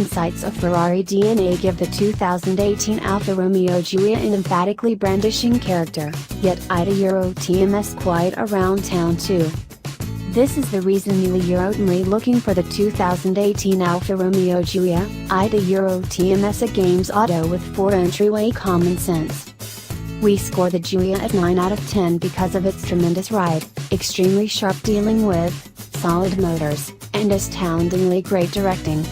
insights of Ferrari DNA give the 2018 Alfa Romeo Giulia an emphatically brandishing character, yet Euro TMS quite around town too. This is the reason you are looking for the 2018 Alfa Romeo Giulia, Euro TMS, a game's auto with 4-entryway common sense. We score the Giulia at 9 out of 10 because of its tremendous ride, extremely sharp dealing with, solid motors, and astoundingly great directing.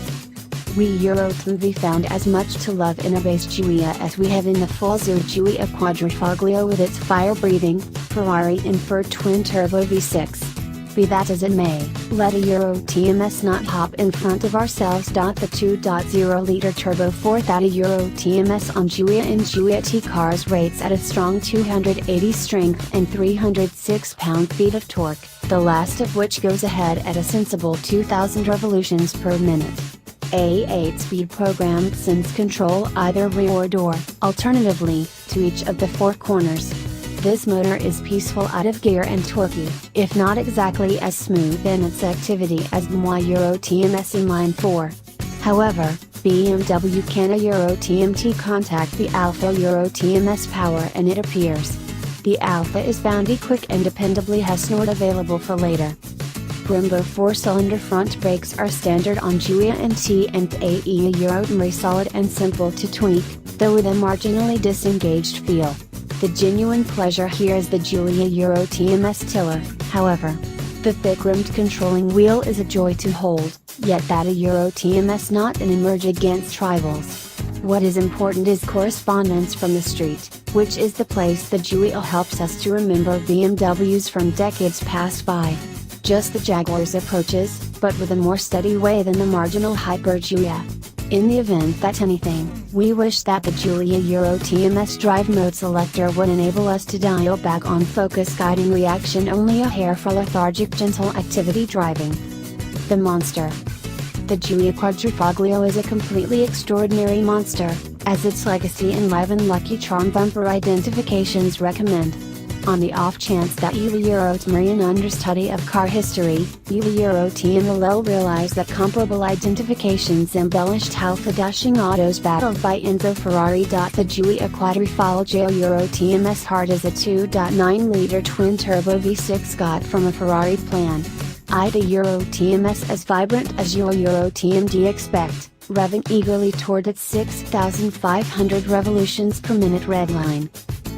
We TMV found as much to love in a base Giulia as we have in the full-zoot Giulia Quadrifoglio with its fire-breathing, Ferrari-inferred twin-turbo V6. Be that as it may, let Euro TMS not hop in front of ourselves.The 2.0-liter turbo 4-thatâ Euro TMS on Giulia and Giulia Ti cars rates at a strong 280 strength and 306 pound-feet of torque, the last of which goes ahead at a sensible 2,000 revolutions per minute. A 8-speed program sends control either rearward or, alternatively, to each of the 4 corners. This motor is peaceful out of gear and torquey, if not exactly as smooth in its activity as BMWâ Euro TMS inline 4. However, BMW canâ Euro TMT contact the Alfa Euro TMS power and it appears. The Alfa is bounty quick and dependably has snort available for later. Brembo 4-cylinder front brakes are standard on Giulia and Ti and AE Euro solid and simple to tweak, though with a marginally disengaged feel. The genuine pleasure here is the Giulia Euro TMS tiller, however. The thick-rimmed controlling wheel is a joy to hold, yet thatâ Euro TMS not an emerge against rivals. What is important is correspondence from the street, which is the place the Giulia helps us to remember BMWs from decades past by. Just the Jaguar's approaches, but with a more steady way than the marginal hyper Giulia. In the event that anything, we wish that the Giulia Euro TMS drive mode selector would enable us to dial back on focus guiding reaction only a hair for lethargic gentle activity driving. The monster. The Giulia Quadrifoglio is a completely extraordinary monster, as its legacy and live and Lucky Charm bumper identifications recommend. On the off chance that youâ Euro TMRian understudy of car history, youâ Euro TML realize that comparable identifications embellished alpha-dashing autos battled by Enzo Ferrari. The Giulia Quadrifoglio Euro TMS heart is a 2.9-liter twin-turbo V6 got from a Ferrari plan. The Euro TMS as vibrant as youâ Euro TMD expect, revving eagerly toward its 6,500 revolutions per minute redline.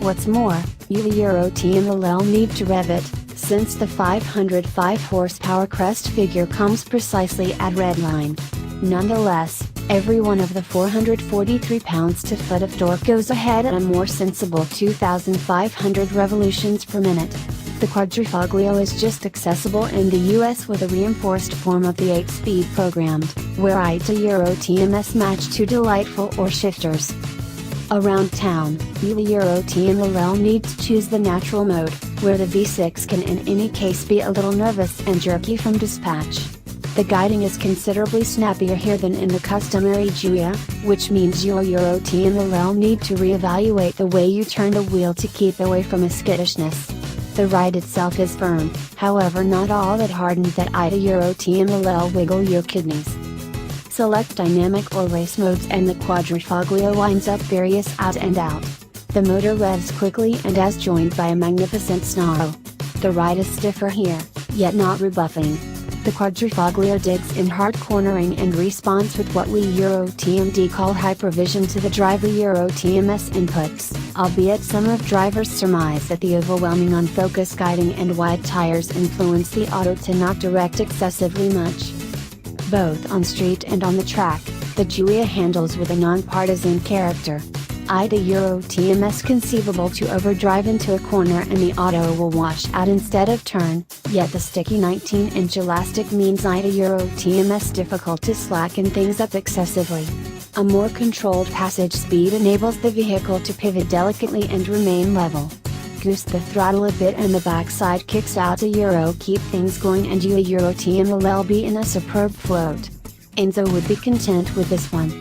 What's more, youâ Euro TML need to rev it, since the 505 horsepower crest figure comes precisely at redline. Nonetheless, every one of the 443 pounds-to-foot of torque goes ahead at a more sensible 2,500 revolutions per minute. The Quadrifoglio is just accessible in the US with a reinforced form of the 8-speed programmed, where Euro TMS match 2 delightful or shifters. Around town, youâ Euro TML needs to choose the natural mode, where the V6 can in any case be a little nervous and jerky from dispatch. The guiding is considerably snappier here than in the customary Giulia, which means youâ Euro TML need to reevaluate the way you turn the wheel to keep away from a skittishness. The ride itself is firm, however not all that hardened that Euro TML wiggle your kidneys. Select dynamic or race modes and the Quadrifoglio winds up various out and out. The motor revs quickly and as joined by a magnificent snarl. The ride is stiffer here, yet not rebuffing. The Quadrifoglio digs in hard cornering and responds with what we Euro TMD call hypervision to the driver Euro TMS inputs, albeit some of drivers surmise that the overwhelming on-focus guiding and wide tires influence the auto to not direct excessively much. Both on street and on the track, the Giulia handles with a non-partisan character. Euro TMS conceivable to overdrive into a corner and the auto will wash out instead of turn, yet the sticky 19-inch elastic means Euro TMS difficult to slacken things up excessively. A more controlled passage speed enables the vehicle to pivot delicately and remain level. Goose the throttle a bit and the backside kicks out to Euro keep things going and youâ Euro TML be in a superb float. Enzo would be content with this one.